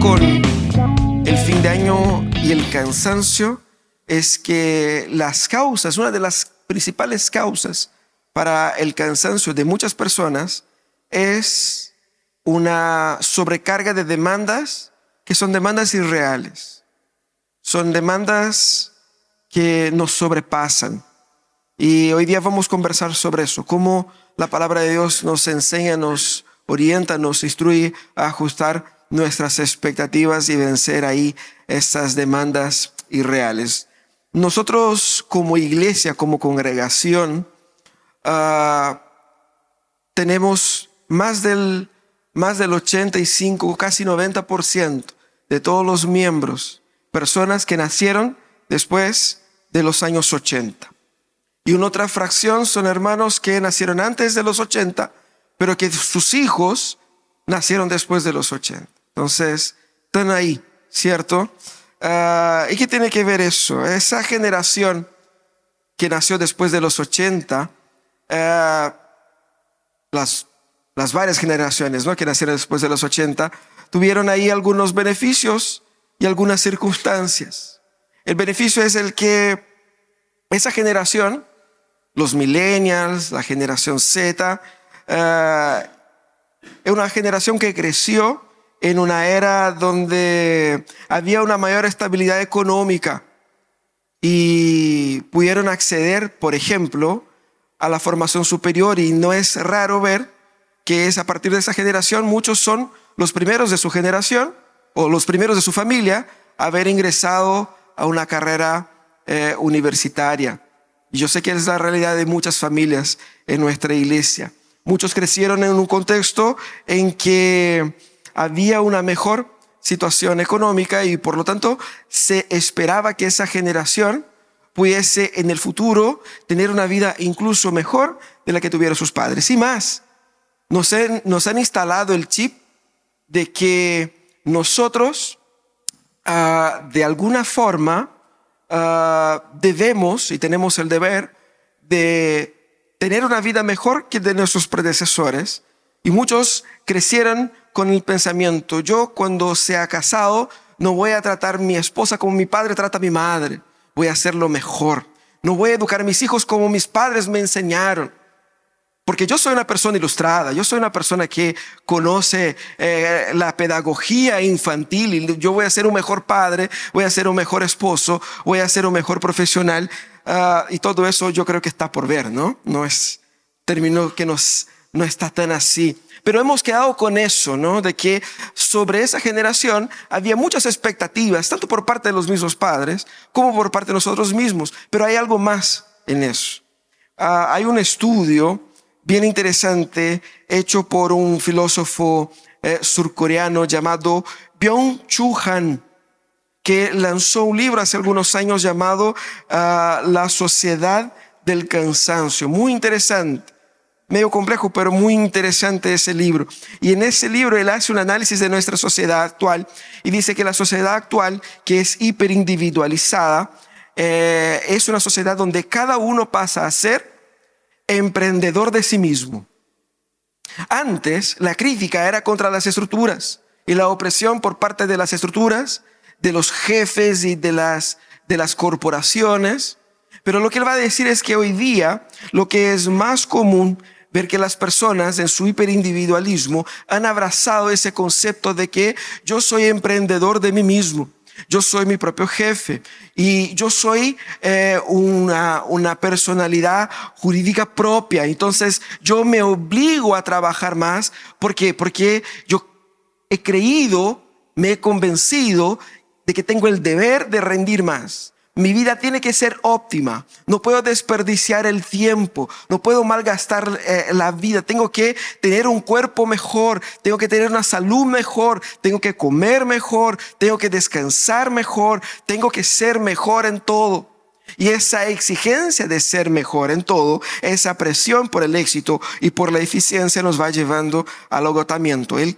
con el fin de año y el cansancio es que una de las principales causas para el cansancio de muchas personas es una sobrecarga de demandas que son demandas irreales. Son demandas que nos sobrepasan. Y hoy día vamos a conversar sobre eso, cómo la palabra de Dios nos enseña, nos orienta, nos instruye a ajustar nuestras expectativas y vencer ahí estas demandas irreales. Nosotros como iglesia, como congregación, tenemos más del 85, casi 90% de todos los miembros, personas que nacieron después de los años 80. Y una otra fracción son hermanos que nacieron antes de los 80, pero que sus hijos nacieron después de los 80. Entonces, están ahí, ¿cierto? ¿Y qué tiene que ver eso? Esa generación que nació después de los 80, las varias generaciones, ¿no?, que nacieron después de los 80, tuvieron ahí algunos beneficios y algunas circunstancias. El beneficio es el que esa generación, los millennials, la generación Z, es una generación que creció en una era donde había una mayor estabilidad económica y pudieron acceder, por ejemplo, a la formación superior, y no es raro ver que es a partir de esa generación, muchos son los primeros de su generación o los primeros de su familia a haber ingresado a una carrera universitaria. Y yo sé que es la realidad de muchas familias en nuestra iglesia. Muchos crecieron en un contexto en que había una mejor situación económica y por lo tanto se esperaba que esa generación pudiese en el futuro tener una vida incluso mejor de la que tuvieron sus padres. Y más, nos han instalado el chip de que nosotros de alguna forma debemos y tenemos el deber de tener una vida mejor que de nuestros predecesores. Y muchos crecieron con el pensamiento: yo cuando sea casado no voy a tratar a mi esposa como mi padre trata a mi madre, voy a hacerlo mejor. No voy a educar a mis hijos como mis padres me enseñaron. Porque yo soy una persona ilustrada, yo soy una persona que conoce la pedagogía infantil y yo voy a ser un mejor padre, voy a ser un mejor esposo, voy a ser un mejor profesional, y todo eso yo creo que está por ver, ¿no? No es término que no está tan así. Pero hemos quedado con eso, ¿no? De que sobre esa generación había muchas expectativas, tanto por parte de los mismos padres como por parte de nosotros mismos. Pero hay algo más en eso. Hay un estudio bien interesante hecho por un filósofo surcoreano llamado Byung-Chul Han, que lanzó un libro hace algunos años llamado La Sociedad del Cansancio. Muy interesante, medio complejo, pero muy interesante ese libro. Y en ese libro él hace un análisis de nuestra sociedad actual y dice que la sociedad actual, que es hiperindividualizada, es una sociedad donde cada uno pasa a ser emprendedor de sí mismo. Antes la crítica era contra las estructuras y la opresión por parte de las estructuras, de los jefes y de las corporaciones. Pero lo que él va a decir es que hoy día lo que es más común ver que las personas en su hiperindividualismo han abrazado ese concepto de que yo soy emprendedor de mí mismo. Yo soy mi propio jefe y yo soy una personalidad jurídica propia. Entonces yo me obligo a trabajar más. ¿Por qué? Porque yo he creído, me he convencido de que tengo el deber de rendir más. Mi vida tiene que ser óptima. No puedo desperdiciar el tiempo. No puedo malgastar la vida. Tengo que tener un cuerpo mejor. Tengo que tener una salud mejor. Tengo que comer mejor. Tengo que descansar mejor. Tengo que ser mejor en todo. Y esa exigencia de ser mejor en todo, esa presión por el éxito y por la eficiencia nos va llevando al agotamiento. Él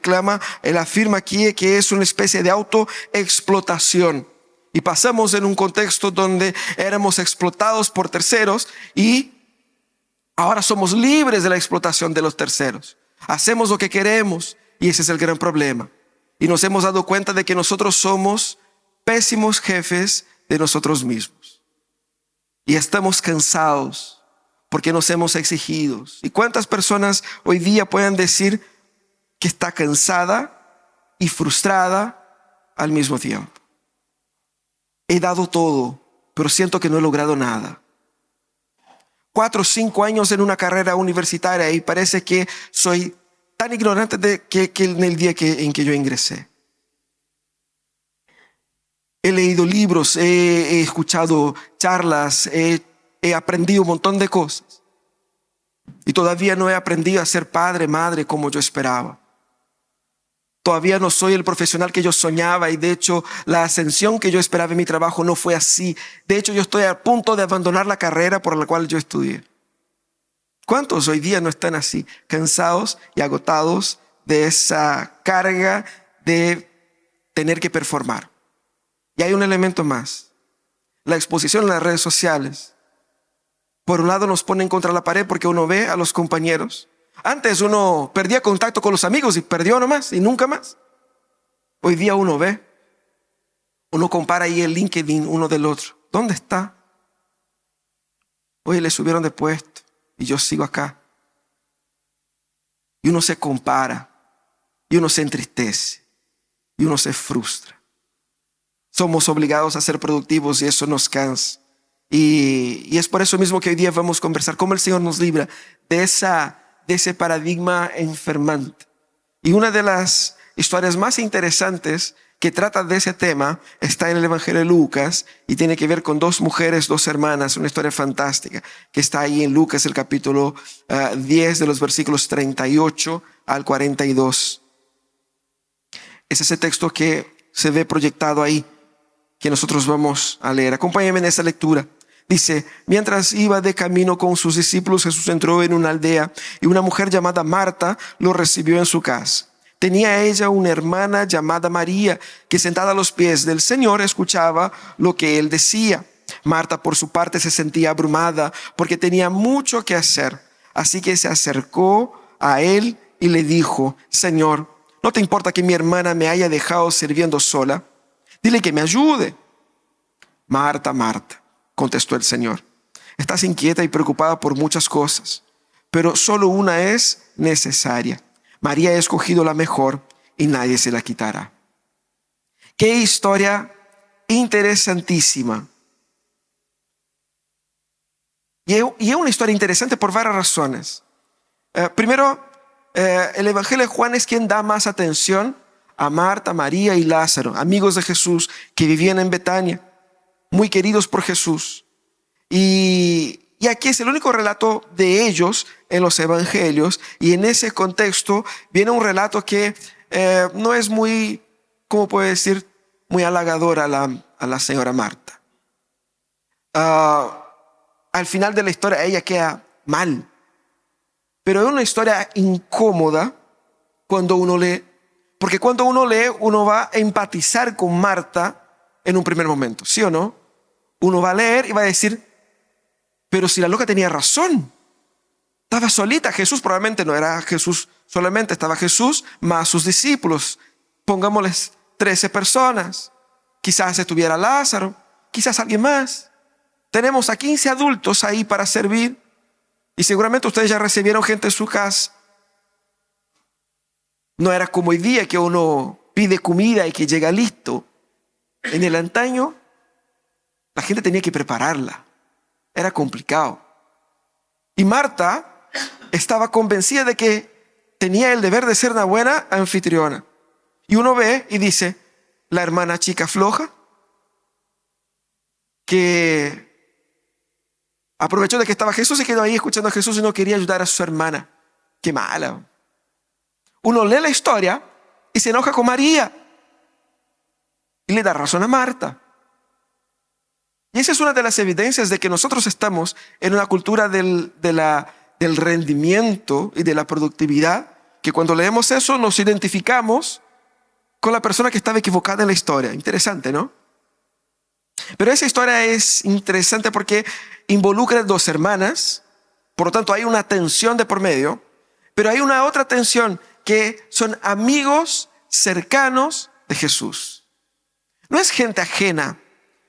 afirma aquí que es una especie de autoexplotación. Y pasamos en un contexto donde éramos explotados por terceros y ahora somos libres de la explotación de los terceros. Hacemos lo que queremos y ese es el gran problema. y nos hemos dado cuenta de que nosotros somos pésimos jefes de nosotros mismos. Y estamos cansados porque nos hemos exigido. ¿Y cuántas personas hoy día pueden decir que está cansada y frustrada al mismo tiempo? He dado todo, pero siento que no he logrado nada. 4 o 5 años en una carrera universitaria y parece que soy tan ignorante que en el día en que yo ingresé. He leído libros, he escuchado charlas, he aprendido un montón de cosas. Y todavía no he aprendido a ser padre, madre como yo esperaba. Todavía no soy el profesional que yo soñaba y de hecho la ascensión que yo esperaba en mi trabajo no fue así. De hecho yo estoy a punto de abandonar la carrera por la cual yo estudié. ¿Cuántos hoy día no están así, cansados y agotados de esa carga de tener que performar? Y hay un elemento más, la exposición en las redes sociales. Por un lado nos ponen contra la pared porque uno ve a los compañeros. Antes uno perdía contacto con los amigos y perdió nomás y nunca más. Hoy día uno ve, uno compara ahí el LinkedIn uno del otro. ¿Dónde está? Oye, le subieron de puesto y yo sigo acá. Y uno se compara, y uno se entristece, y uno se frustra. Somos obligados a ser productivos y eso nos cansa. Y es por eso mismo que hoy día vamos a conversar cómo el Señor nos libra de ese paradigma enfermante. Y una de las historias más interesantes que trata de ese tema está en el Evangelio de Lucas y tiene que ver con 2 mujeres, 2 hermanas, una historia fantástica que está ahí en Lucas, el capítulo 10 de los versículos 38 al 42. Es ese texto que se ve proyectado ahí, que nosotros vamos a leer. Acompáñenme en esta lectura. Dice, mientras iba de camino con sus discípulos, Jesús entró en una aldea y una mujer llamada Marta lo recibió en su casa. Tenía ella una hermana llamada María, que sentada a los pies del Señor escuchaba lo que él decía. Marta, por su parte, se sentía abrumada porque tenía mucho que hacer. Así que se acercó a él y le dijo, Señor, ¿no te importa que mi hermana me haya dejado sirviendo sola? Dile que me ayude. Marta, Marta, contestó el Señor, estás inquieta y preocupada por muchas cosas, pero solo una es necesaria. María ha escogido la mejor y nadie se la quitará. Qué historia interesantísima. Y es una historia interesante por varias razones. Primero, el Evangelio de Juan es quien da más atención a Marta, María y Lázaro, amigos de Jesús que vivían en Betania, muy queridos por Jesús. Y aquí es el único relato de ellos en los evangelios, y en ese contexto viene un relato que no es muy, ¿cómo puedo decir?, muy halagador a la señora Marta. Al final de la historia ella queda mal, pero es una historia incómoda cuando uno lee, porque cuando uno lee uno va a empatizar con Marta en un primer momento, ¿sí o no? Uno va a leer y va a decir, pero si la loca tenía razón, estaba solita. Jesús probablemente no era Jesús solamente, estaba Jesús más sus discípulos. Pongámosles 13 personas. Quizás estuviera Lázaro, quizás alguien más. Tenemos a 15 adultos ahí para servir y seguramente ustedes ya recibieron gente en su casa. No era como hoy día que uno pide comida y que llega listo. En el antaño la gente tenía que prepararla. Era complicado. Y Marta estaba convencida de que tenía el deber de ser una buena anfitriona. Y uno ve y dice, la hermana chica floja, que aprovechó de que estaba Jesús y quedó ahí escuchando a Jesús y no quería ayudar a su hermana. Qué mala. Uno lee la historia y se enoja con María y le da razón a Marta. Y esa es una de las evidencias de que nosotros estamos en una cultura del rendimiento y de la productividad, que cuando leemos eso nos identificamos con la persona que estaba equivocada en la historia. Interesante, ¿no? Pero esa historia es interesante porque involucra 2 hermanas, por lo tanto hay una tensión de por medio, pero hay una otra tensión que son amigos cercanos de Jesús. No es gente ajena,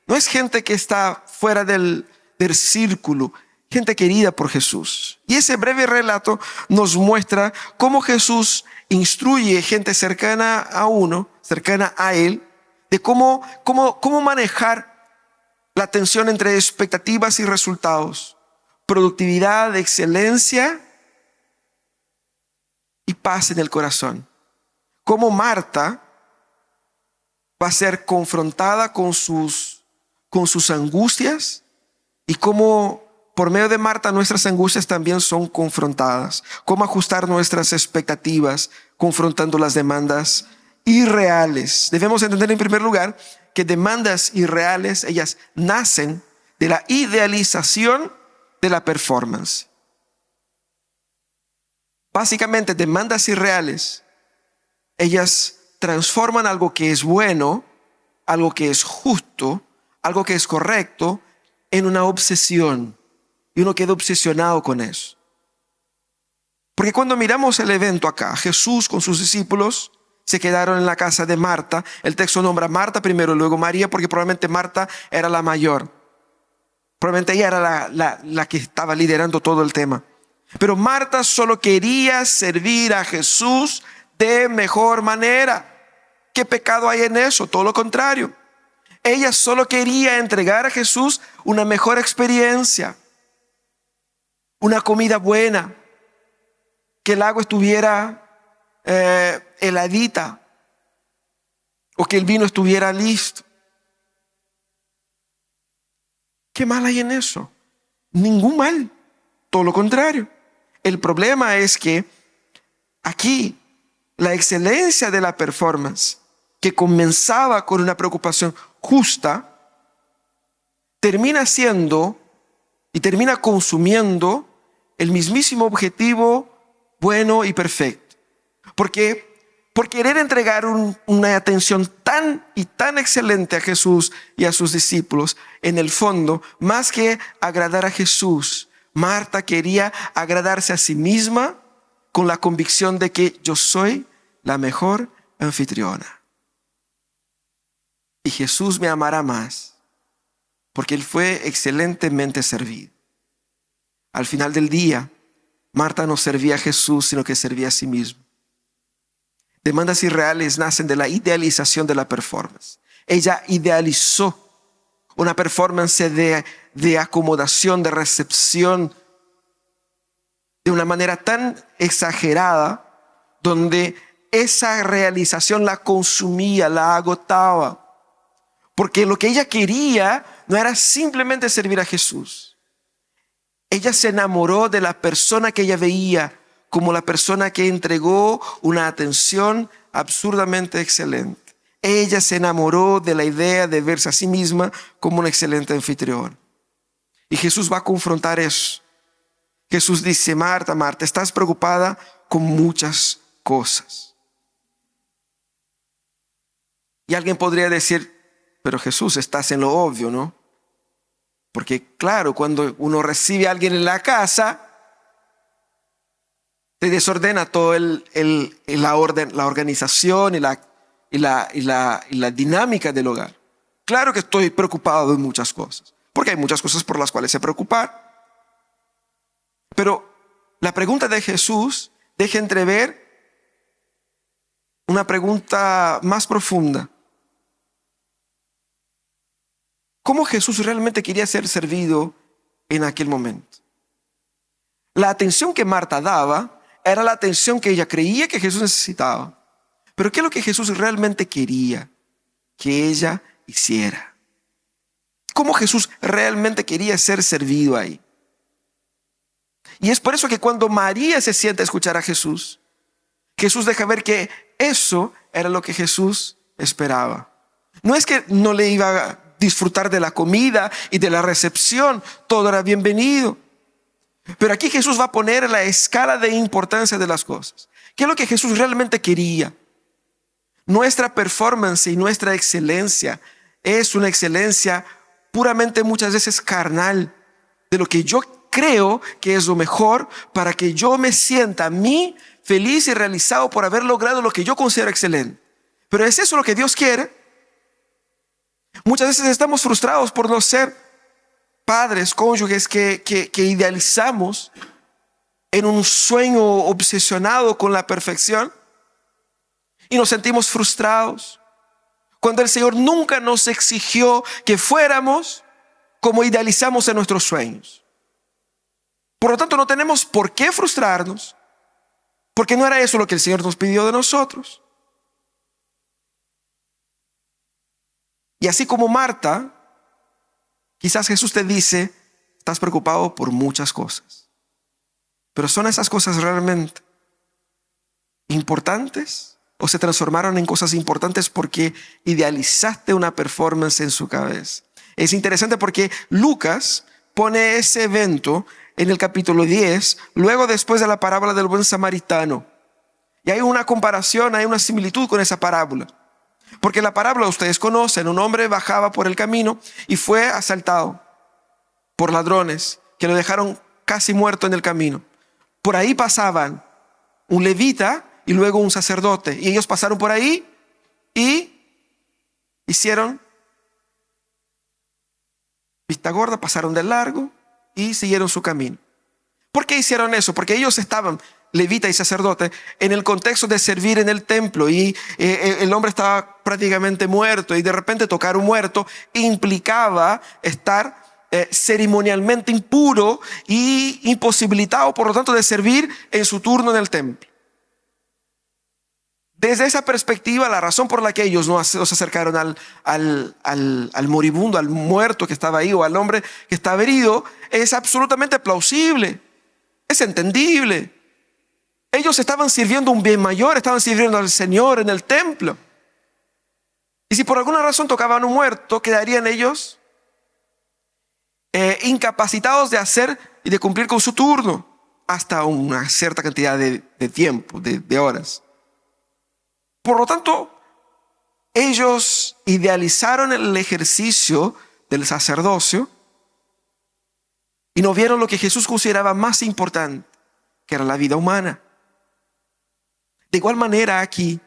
no es gente que está fuera del círculo, gente querida por Jesús. Y ese breve relato nos muestra cómo Jesús instruye gente cercana a uno, cercana a Él, de cómo manejar la tensión entre expectativas y resultados, productividad, excelencia y paz en el corazón. Cómo Marta va a ser confrontada con sus angustias y cómo por medio de Marta nuestras angustias también son confrontadas. Cómo ajustar nuestras expectativas confrontando las demandas irreales. Debemos entender en primer lugar que demandas irreales, ellas nacen de la idealización de la performance. Básicamente, demandas irreales, ellas transforman algo que es bueno, algo que es justo, algo que es correcto, en una obsesión. Y uno queda obsesionado con eso. Porque cuando miramos el evento acá, Jesús con sus discípulos se quedaron en la casa de Marta. El texto nombra a Marta primero, luego María, porque probablemente Marta era la mayor. Probablemente ella era la que estaba liderando todo el tema. Pero Marta solo quería servir a Jesús de mejor manera. ¿Qué pecado hay en eso? Todo lo contrario. Ella solo quería entregar a Jesús una mejor experiencia, una comida buena, que el agua estuviera heladita o que el vino estuviera listo. ¿Qué mal hay en eso? Ningún mal, todo lo contrario. El problema es que aquí la excelencia de la performance, que comenzaba con una preocupación justa, termina siendo y termina consumiendo el mismísimo objetivo bueno y perfecto. Porque por querer entregar una atención tan y tan excelente a Jesús y a sus discípulos, en el fondo, más que agradar a Jesús, Marta quería agradarse a sí misma con la convicción de que yo soy la mejor anfitriona. Y Jesús me amará más, porque Él fue excelentemente servido. Al final del día, Marta no servía a Jesús, sino que servía a sí mismo. Demandas irreales nacen de la idealización de la performance. Ella idealizó una performance de acomodación, de recepción, de una manera tan exagerada, donde esa realización la consumía, la agotaba. Porque lo que ella quería no era simplemente servir a Jesús. Ella se enamoró de la persona que ella veía como la persona que entregó una atención absurdamente excelente. Ella se enamoró de la idea de verse a sí misma como un excelente anfitrión. Y Jesús va a confrontar eso. Jesús dice: Marta, Marta, estás preocupada con muchas cosas. Y alguien podría decir: pero Jesús, estás en lo obvio, ¿no? Porque claro, cuando uno recibe a alguien en la casa, se desordena todo la organización y la dinámica del hogar. Claro que estoy preocupado de muchas cosas, porque hay muchas cosas por las cuales se preocupar. Pero la pregunta de Jesús deja entrever una pregunta más profunda. ¿Cómo Jesús realmente quería ser servido en aquel momento? La atención que Marta daba era la atención que ella creía que Jesús necesitaba. Pero ¿qué es lo que Jesús realmente quería que ella hiciera? ¿Cómo Jesús realmente quería ser servido ahí? Y es por eso que cuando María se sienta a escuchar a Jesús, Jesús deja ver que eso era lo que Jesús esperaba. No es que no le iba a disfrutar de la comida y de la recepción, todo era bienvenido. Pero aquí Jesús va a poner la escala de importancia de las cosas. ¿Qué es lo que Jesús realmente quería? Nuestra performance y nuestra excelencia es una excelencia puramente muchas veces carnal, de lo que yo creo que es lo mejor para que yo me sienta a mí feliz y realizado por haber logrado lo que yo considero excelente. Pero ¿es eso lo que Dios quiere? Muchas veces estamos frustrados por no ser padres, cónyuges que idealizamos en un sueño obsesionado con la perfección y nos sentimos frustrados cuando el Señor nunca nos exigió que fuéramos como idealizamos en nuestros sueños. Por lo tanto, no tenemos por qué frustrarnos, porque no era eso lo que el Señor nos pidió de nosotros. Y así como Marta, quizás Jesús te dice, estás preocupado por muchas cosas. Pero ¿son esas cosas realmente importantes? ¿O se transformaron en cosas importantes porque idealizaste una performance en su cabeza? Es interesante porque Lucas pone ese evento en el capítulo 10, luego después de la parábola del buen samaritano. Y hay una comparación, hay una similitud con esa parábola. Porque la parábola ustedes conocen, un hombre bajaba por el camino y fue asaltado por ladrones que lo dejaron casi muerto en el camino. Por ahí pasaban un levita y luego un sacerdote. Y ellos pasaron por ahí y hicieron vista gorda, pasaron de largo y siguieron su camino. ¿Por qué hicieron eso? Porque ellos estaban, levita y sacerdote, en el contexto de servir en el templo y el hombre estaba prácticamente muerto y de repente tocar un muerto implicaba estar ceremonialmente impuro y imposibilitado, por lo tanto, de servir en su turno en el templo. Desde esa perspectiva, la razón por la que ellos no se acercaron al moribundo, al muerto que estaba ahí o al hombre que estaba herido, es absolutamente plausible, es entendible. Ellos estaban sirviendo un bien mayor, estaban sirviendo al Señor en el templo. Y si por alguna razón tocaban un muerto, quedarían ellos incapacitados de hacer y de cumplir con su turno hasta una cierta cantidad de tiempo, de horas. Por lo tanto, ellos idealizaron el ejercicio del sacerdocio y no vieron lo que Jesús consideraba más importante, que era la vida humana. De igual manera aquí,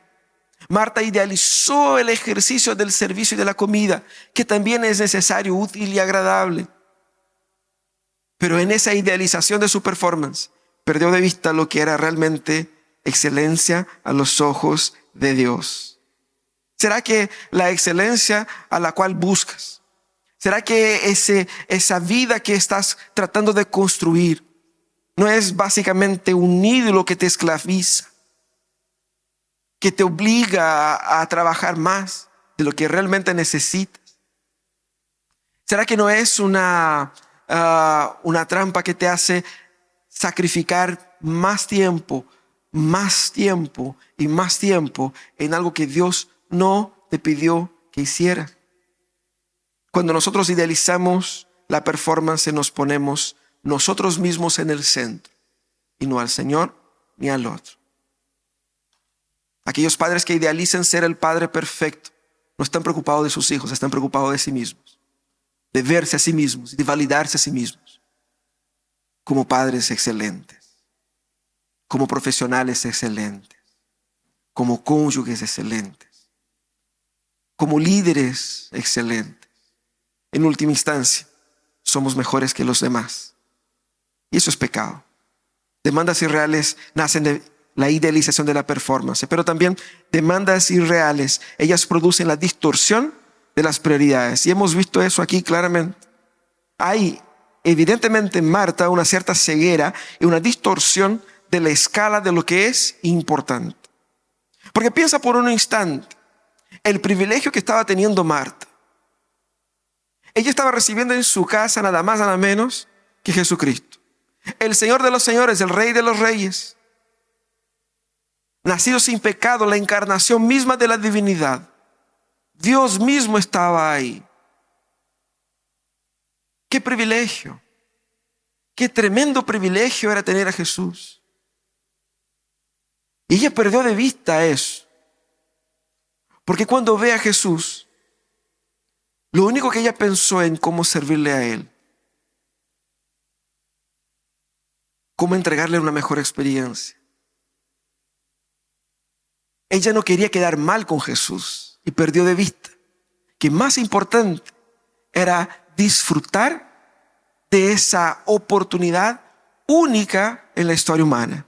Marta idealizó el ejercicio del servicio y de la comida, que también es necesario, útil y agradable. Pero en esa idealización de su performance, perdió de vista lo que era realmente excelencia a los ojos de Dios. ¿Será que la excelencia a la cual buscas, será que esa vida que estás tratando de construir no es básicamente un ídolo que te esclaviza, que te obliga a trabajar más de lo que realmente necesitas? ¿Será que no es una trampa que te hace sacrificar más tiempo y más tiempo en algo que Dios no te pidió que hiciera? Cuando nosotros idealizamos la performance, nos ponemos nosotros mismos en el centro y no al Señor ni al otro. Aquellos padres que idealizan ser el padre perfecto no están preocupados de sus hijos, están preocupados de sí mismos, de verse a sí mismos, de validarse a sí mismos como padres excelentes, como profesionales excelentes, como cónyuges excelentes, como líderes excelentes. En última instancia, somos mejores que los demás. Y eso es pecado. Demandas irreales nacen de la idealización de la performance, pero también demandas irreales. Ellas producen la distorsión de las prioridades. Y hemos visto eso aquí claramente. Hay evidentemente en Marta una cierta ceguera y una distorsión de la escala de lo que es importante. Porque piensa por un instante el privilegio que estaba teniendo Marta. Ella estaba recibiendo en su casa nada más, nada menos que Jesucristo, el Señor de los señores, el Rey de los reyes, nacido sin pecado, la encarnación misma de la divinidad. Dios mismo estaba ahí. Qué privilegio, qué tremendo privilegio era tener a Jesús. Y ella perdió de vista eso, porque cuando ve a Jesús, lo único que ella pensó en cómo servirle a Él, cómo entregarle una mejor experiencia. Ella no quería quedar mal con Jesús y perdió de vista que más importante era disfrutar de esa oportunidad única en la historia humana.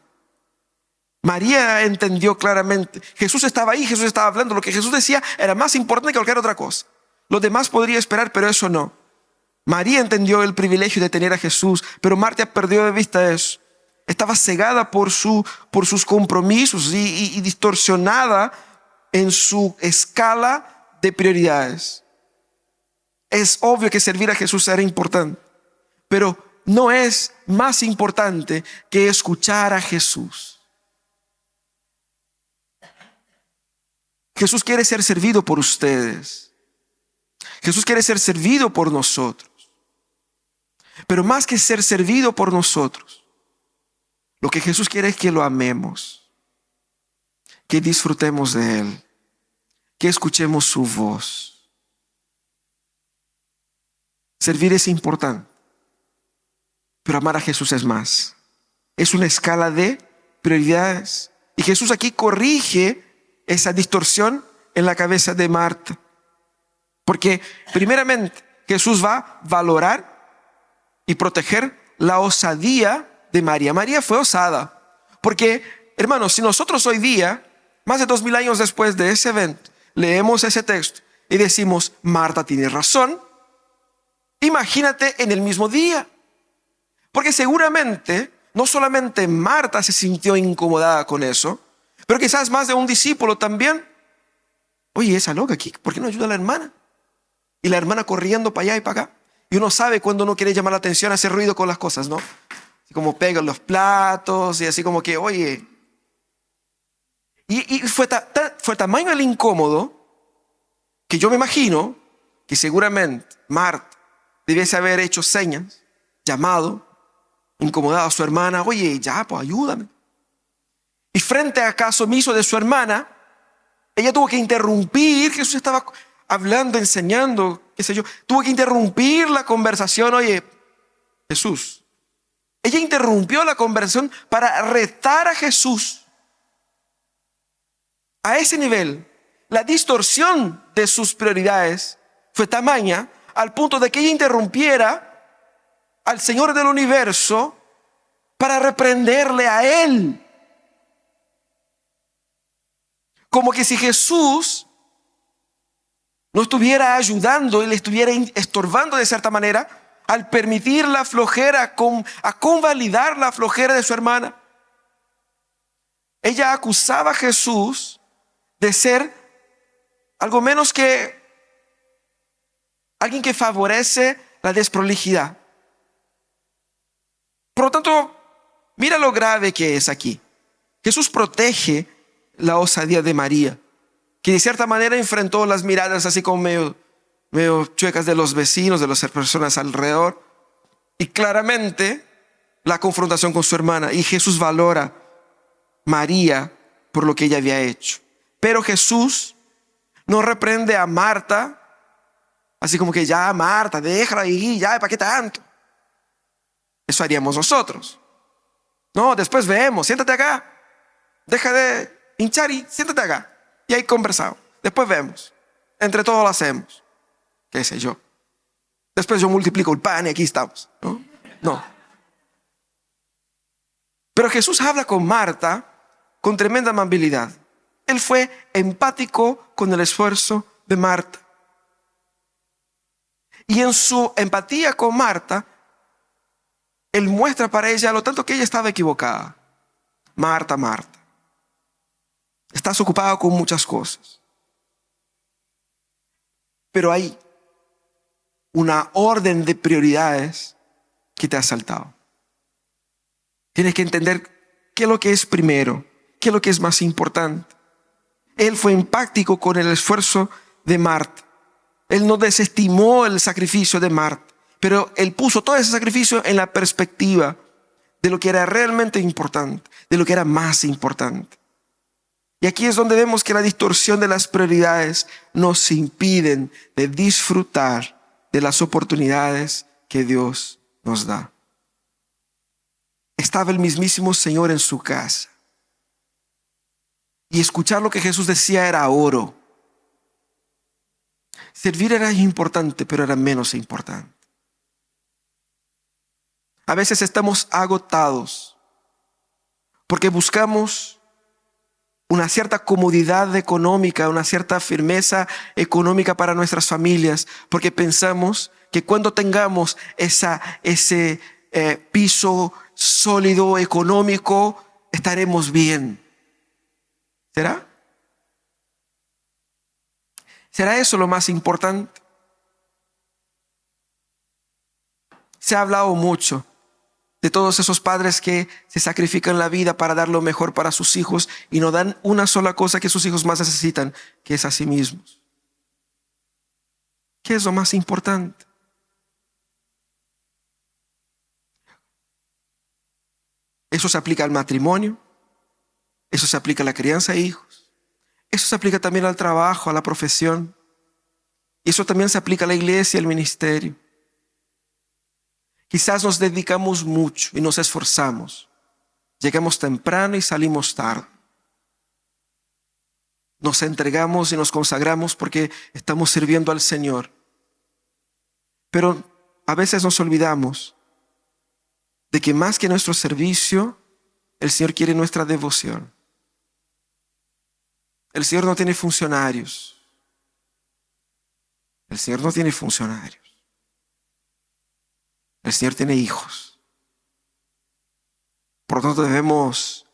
María entendió claramente. Jesús estaba ahí, Jesús estaba hablando. Lo que Jesús decía era más importante que cualquier otra cosa. Lo demás podría esperar, pero eso no. María entendió el privilegio de tener a Jesús, pero Marta perdió de vista eso. Estaba cegada por sus compromisos y distorsionada en su escala de prioridades. Es obvio que servir a Jesús era importante, pero no es más importante que escuchar a Jesús. Jesús quiere ser servido por ustedes. Jesús quiere ser servido por nosotros. Pero más que ser servido por nosotros, lo que Jesús quiere es que lo amemos, que disfrutemos de Él, que escuchemos su voz. Servir es importante, pero amar a Jesús es más. Es una escala de prioridades. Y Jesús aquí corrige esa distorsión en la cabeza de Marta. Porque primeramente Jesús va a valorar y proteger la osadía de María. María fue osada. Porque, hermanos, si nosotros hoy día, más de 2000 años después de ese evento, leemos ese texto y decimos, Marta tiene razón, imagínate en el mismo día. Porque seguramente, no solamente Marta se sintió incomodada con eso, pero quizás más de un discípulo también. Oye, esa loca aquí, ¿por qué no ayuda a la hermana? Y la hermana corriendo para allá y para acá. Y uno sabe cuando uno quiere llamar la atención, hacer ruido con las cosas, ¿no? Así como pegan los platos y así como que, oye. Y fue tamaño el incómodo que yo me imagino que seguramente Marta debiese haber hecho señas, llamado, incomodado a su hermana. Oye, ya, pues ayúdame. Y frente a caso omiso de su hermana, ella tuvo que interrumpir. Jesús estaba hablando, enseñando, qué sé yo. Tuvo que interrumpir la conversación. Oye, Jesús. Ella interrumpió la conversación para retar a Jesús. A ese nivel, la distorsión de sus prioridades fue tamaña al punto de que ella interrumpiera al Señor del universo para reprenderle a Él. Como que si Jesús no estuviera ayudando y le estuviera estorbando de cierta manera al permitir la flojera, a convalidar la flojera de su hermana. Ella acusaba a Jesús de ser algo menos que alguien que favorece la desprolijidad. Por lo tanto, mira lo grave que es aquí. Jesús protege la osadía de María, que de cierta manera enfrentó las miradas así como medio chuecas de los vecinos, de las personas alrededor, y claramente la confrontación con su hermana. Y Jesús valora María por lo que ella había hecho. Pero Jesús no reprende a Marta así como que ya, Marta, déjala ahí, ya, ¿para qué tanto? Eso haríamos nosotros. No, después vemos, siéntate acá, deja de hinchar y siéntate acá. Y ahí conversamos, después vemos, entre todos lo hacemos, qué sé yo. Después yo multiplico el pan y aquí estamos. No. Pero Jesús habla con Marta con tremenda amabilidad. Él fue empático con el esfuerzo de Marta. Y en su empatía con Marta, Él muestra para ella lo tanto que ella estaba equivocada. Marta, Marta, estás ocupada con muchas cosas. Pero hay una orden de prioridades que te ha saltado. Tienes que entender qué es lo que es primero, qué es lo que es más importante. Él fue empático con el esfuerzo de Marta. Él no desestimó el sacrificio de Marta, pero Él puso todo ese sacrificio en la perspectiva de lo que era realmente importante, de lo que era más importante. Y aquí es donde vemos que la distorsión de las prioridades nos impiden de disfrutar de las oportunidades que Dios nos da. Estaba el mismísimo Señor en su casa. Y escuchar lo que Jesús decía era oro. Servir era importante, pero era menos importante. A veces estamos agotados porque buscamos una cierta comodidad económica, una cierta firmeza económica para nuestras familias, porque pensamos que cuando tengamos ese piso sólido económico, estaremos bien. ¿Será? ¿Será eso lo más importante? Se ha hablado mucho de todos esos padres que se sacrifican la vida para dar lo mejor para sus hijos y no dan una sola cosa que sus hijos más necesitan, que es a sí mismos. ¿Qué es lo más importante? Eso se aplica al matrimonio, eso se aplica a la crianza de hijos, eso se aplica también al trabajo, a la profesión, y eso también se aplica a la iglesia y al ministerio. Quizás nos dedicamos mucho y nos esforzamos. Llegamos temprano y salimos tarde. Nos entregamos y nos consagramos porque estamos sirviendo al Señor. Pero a veces nos olvidamos de que más que nuestro servicio, el Señor quiere nuestra devoción. El Señor no tiene funcionarios. El Señor no tiene funcionarios. El Señor tiene hijos. Por lo tanto, debemos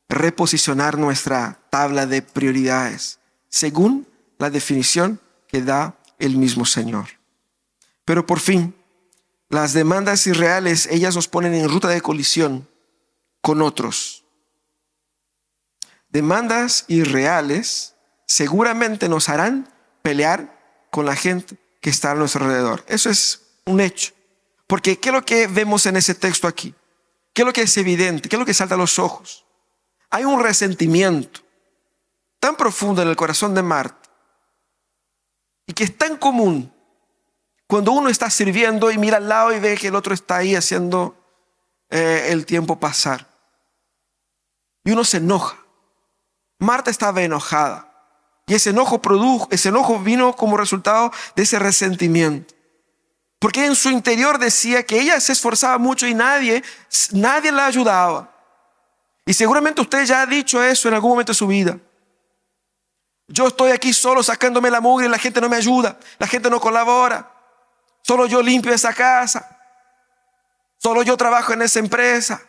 reposicionar nuestra tabla de prioridades según la definición que da el mismo Señor. Pero por fin, las demandas irreales, ellas nos ponen en ruta de colisión con otros. Demandas irreales seguramente nos harán pelear con la gente que está a nuestro alrededor. Eso es un hecho. Porque ¿qué es lo que vemos en ese texto aquí? ¿Qué es lo que es evidente? ¿Qué es lo que salta a los ojos? Hay un resentimiento tan profundo en el corazón de Marta y que es tan común cuando uno está sirviendo y mira al lado y ve que el otro está ahí haciendo el tiempo pasar. Y uno se enoja. Marta estaba enojada y ese enojo vino como resultado de ese resentimiento. Porque en su interior decía que ella se esforzaba mucho y nadie la ayudaba. Y seguramente usted ya ha dicho eso en algún momento de su vida. Yo estoy aquí solo sacándome la mugre y la gente no me ayuda. La gente no colabora. Solo yo limpio esa casa. Solo yo trabajo en esa empresa.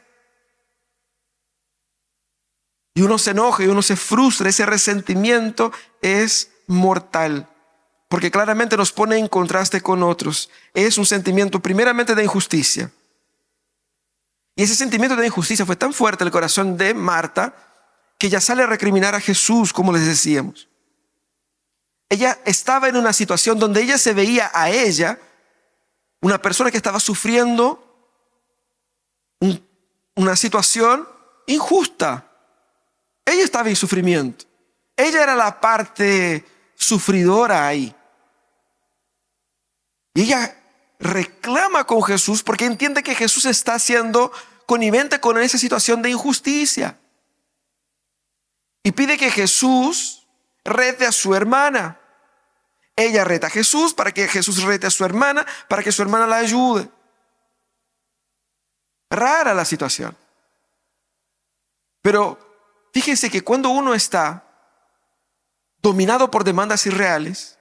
Y uno se enoja y uno se frustra. Ese resentimiento es mortal. Porque claramente nos pone en contraste con otros. Es un sentimiento primeramente de injusticia. Y ese sentimiento de injusticia fue tan fuerte en el corazón de Marta que ella sale a recriminar a Jesús, como les decíamos. Ella estaba en una situación donde ella se veía a ella, una persona que estaba sufriendo una situación injusta. Ella estaba en sufrimiento. Ella era la parte sufridora ahí. Y ella reclama con Jesús porque entiende que Jesús está siendo connivente con esa situación de injusticia. Y pide que Jesús rete a su hermana. Ella reta a Jesús para que Jesús rete a su hermana, para que su hermana la ayude. Rara la situación. Pero fíjense que cuando uno está dominado por demandas irreales,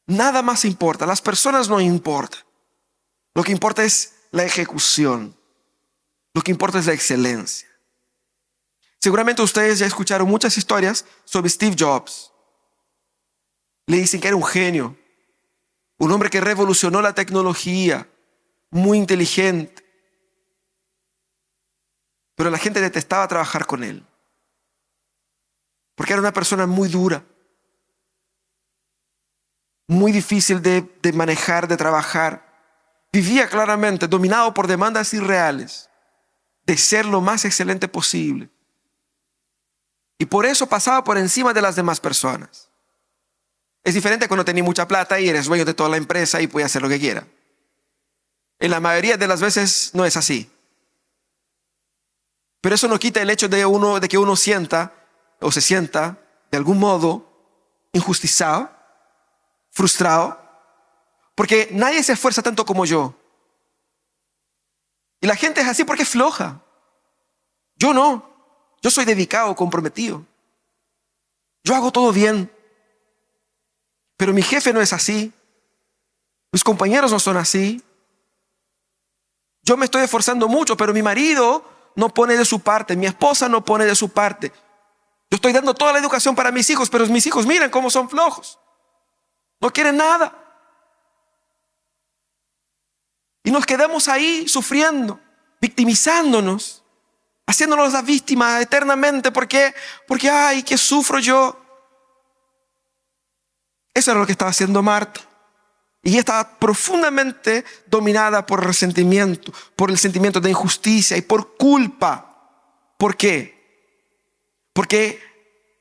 nada más importa, las personas no importan. Lo que importa es la ejecución. Lo que importa es la excelencia. Seguramente ustedes ya escucharon muchas historias sobre Steve Jobs. Le dicen que era un genio, un hombre que revolucionó la tecnología, muy inteligente. Pero la gente detestaba trabajar con él, porque era una persona muy dura, muy difícil de manejar, de trabajar. Vivía claramente dominado por demandas irreales de ser lo más excelente posible. Y por eso pasaba por encima de las demás personas. Es diferente cuando tenés mucha plata y eres dueño de toda la empresa y puedes hacer lo que quieras. En la mayoría de las veces no es así. Pero eso no quita el hecho de que uno sienta o se sienta de algún modo injusticiado, frustrado, porque nadie se esfuerza tanto como yo. Y la gente es así porque es floja. Yo no. Yo soy dedicado, comprometido. Yo hago todo bien. Pero mi jefe no es así. Mis compañeros no son así. Yo me estoy esforzando mucho, pero mi marido no pone de su parte. Mi esposa no pone de su parte. Yo estoy dando toda la educación para mis hijos, pero mis hijos miren cómo son flojos. No quieren nada. Y nos quedamos ahí sufriendo, victimizándonos, haciéndonos la víctima eternamente. ¿Por qué? Porque, ay, que sufro yo. Eso era lo que estaba haciendo Marta. Y ella estaba profundamente dominada por resentimiento, por el sentimiento de injusticia y por culpa. ¿Por qué? Porque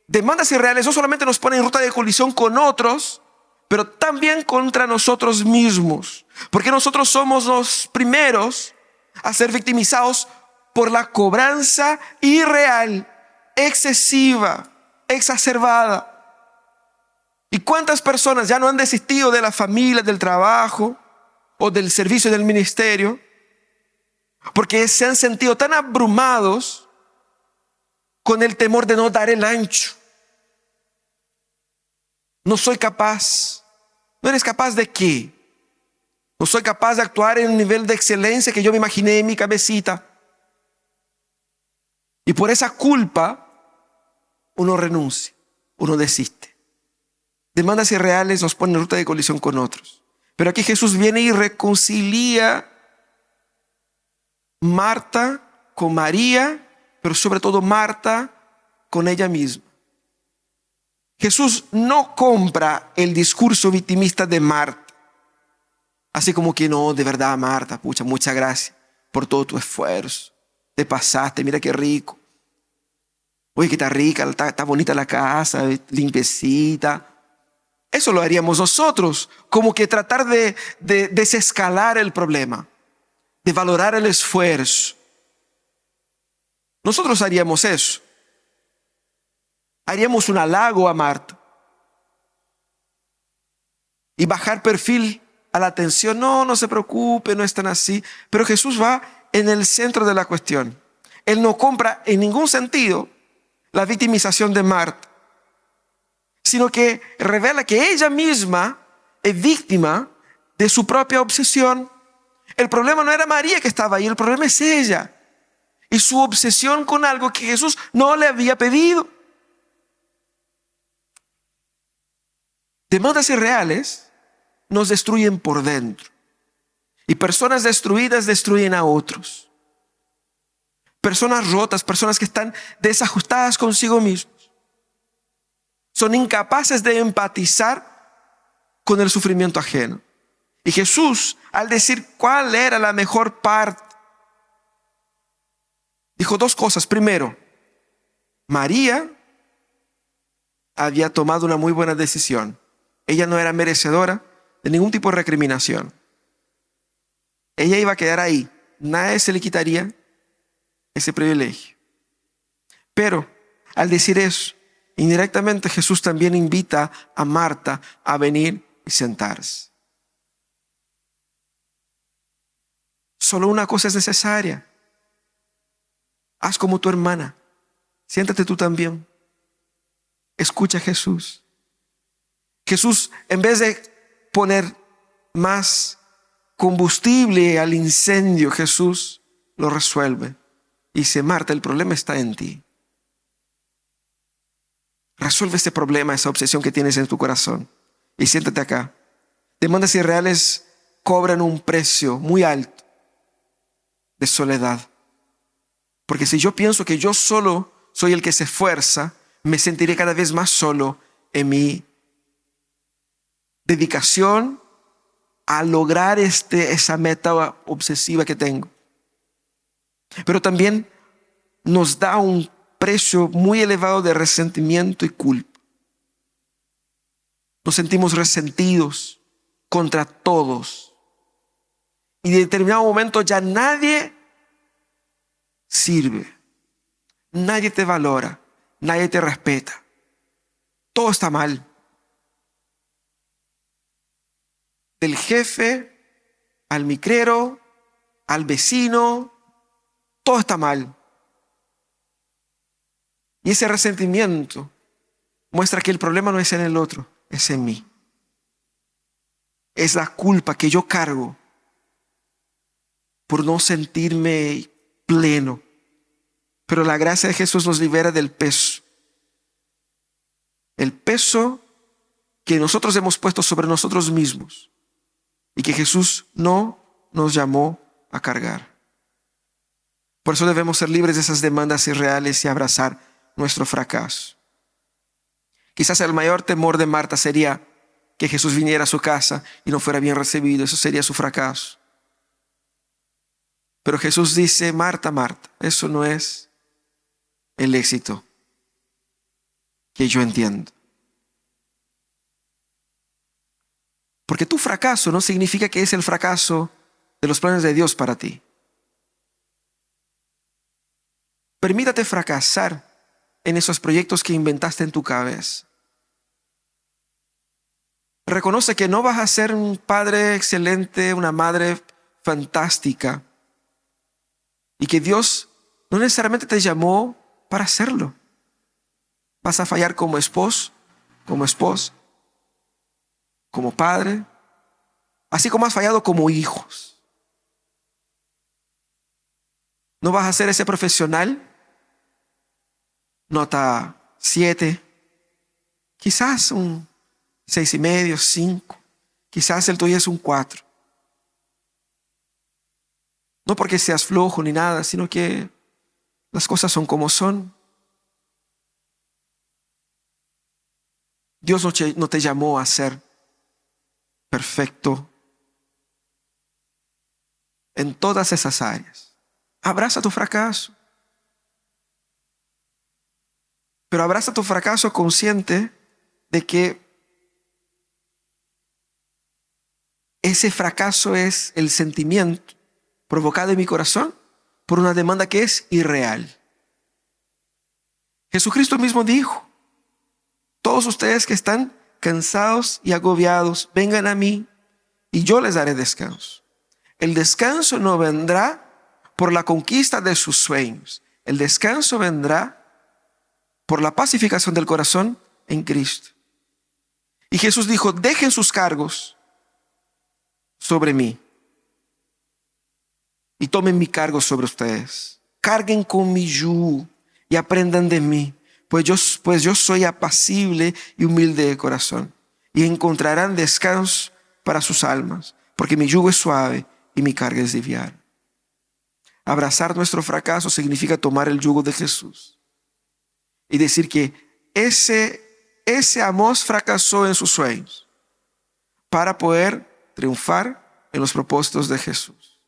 demandas irreales no solamente nos ponen en ruta de colisión con otros, pero también contra nosotros mismos. Porque nosotros somos los primeros a ser victimizados por la cobranza irreal, excesiva, exacerbada. ¿Y cuántas personas ya no han desistido de la familia, del trabajo o del servicio del ministerio? Porque se han sentido tan abrumados con el temor de no dar el ancho. No soy capaz. ¿No eres capaz de qué? No soy capaz de actuar en un nivel de excelencia que yo me imaginé en mi cabecita. Y por esa culpa uno renuncia, uno desiste. Demandas irreales nos ponen en ruta de colisión con otros. Pero aquí Jesús viene y reconcilia Marta con María, pero sobre todo Marta con ella misma. Jesús no compra el discurso victimista de Marta. Así como que no, de verdad Marta, pucha, muchas gracias por todo tu esfuerzo. Te pasaste, mira qué rico. Oye, que está rica, está bonita la casa, limpiecita. Eso lo haríamos nosotros, como que tratar de desescalar el problema, de valorar el esfuerzo. Nosotros haríamos eso. Haríamos un halago a Marta y bajar perfil a la atención. No, no se preocupe, no es tan así. Pero Jesús va en el centro de la cuestión. Él no compra en ningún sentido la victimización de Marta, sino que revela que ella misma es víctima de su propia obsesión. El problema no era María que estaba ahí, el problema es ella y su obsesión con algo que Jesús no le había pedido. Demandas irreales nos destruyen por dentro y personas destruidas destruyen a otros. Personas rotas, personas que están desajustadas consigo mismos, son incapaces de empatizar con el sufrimiento ajeno. Y Jesús, al decir cuál era la mejor parte, dijo dos cosas. Primero, María había tomado una muy buena decisión. Ella no era merecedora de ningún tipo de recriminación. Ella iba a quedar ahí. Nadie se le quitaría ese privilegio. Pero al decir eso, indirectamente Jesús también invita a Marta a venir y sentarse. Solo una cosa es necesaria. Haz como tu hermana. Siéntate tú también. Escucha a Jesús. Jesús, en vez de poner más combustible al incendio, Jesús lo resuelve. Y dice, Marta, el problema está en ti. Resuelve ese problema, esa obsesión que tienes en tu corazón. Y siéntate acá. Demandas irreales cobran un precio muy alto de soledad. Porque si yo pienso que yo solo soy el que se esfuerza, me sentiré cada vez más solo en mi dedicación a lograr esa meta obsesiva que tengo. Pero también nos da un precio muy elevado de resentimiento y culpa. Nos sentimos resentidos contra todos. Y en determinado momento ya nadie sirve. Nadie te valora. nadie te respeta. Todo está mal. Del jefe al micrero, al vecino, todo está mal. Y ese resentimiento muestra que el problema no es en el otro, es en mí. Es la culpa que yo cargo por no sentirme pleno. Pero la gracia de Jesús nos libera del peso. El peso que nosotros hemos puesto sobre nosotros mismos y que Jesús no nos llamó a cargar. Por eso debemos ser libres de esas demandas irreales y abrazar nuestro fracaso. Quizás el mayor temor de Marta sería que Jesús viniera a su casa y no fuera bien recibido. Eso sería su fracaso. Pero Jesús dice: Marta, Marta, eso no es el éxito que yo entiendo. Porque tu fracaso no significa que es el fracaso de los planes de Dios para ti. Permítate fracasar en esos proyectos que inventaste en tu cabeza. Reconoce que no vas a ser un padre excelente, una madre fantástica, y que Dios no necesariamente te llamó para hacerlo. Vas a fallar como esposo, como esposa, como padre, así como has fallado como hijos. No vas a ser ese profesional, nota 7, quizás un 6,5, 5, quizás el tuyo es un 4. No porque seas flojo ni nada, sino que las cosas son como son. Dios no te llamó a ser perfecto en todas esas áreas. Abraza tu fracaso. Pero abraza tu fracaso consciente de que ese fracaso es el sentimiento provocado en mi corazón por una demanda que es irreal. Jesucristo mismo dijo: todos ustedes que están cansados y agobiados, vengan a mí y yo les daré descanso. El descanso no vendrá por la conquista de sus sueños. El descanso vendrá por la pacificación del corazón en Cristo. Y Jesús dijo: dejen sus cargos sobre mí y tomen mi cargo sobre ustedes. Carguen con mi yugo y aprendan de mí, pues yo soy apacible y humilde de corazón, y encontrarán descanso para sus almas, porque mi yugo es suave y mi carga es liviana. Abrazar nuestro fracaso significa tomar el yugo de Jesús y decir que ese Amós fracasó en sus sueños para poder triunfar en los propósitos de Jesús,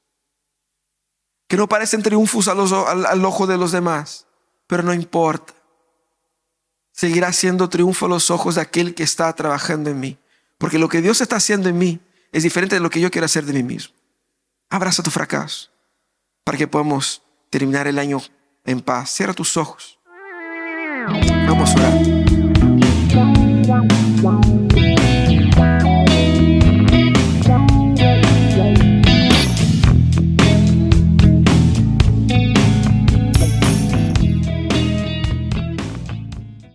que no parecen triunfos al ojo de los demás, pero no importa. Seguirá siendo triunfo a los ojos de aquel que está trabajando en mí, porque lo que Dios está haciendo en mí es diferente de lo que yo quiero hacer de mí mismo. Abraza tu fracaso para que podamos terminar el año en paz. Cierra tus ojos. Vamos a orar.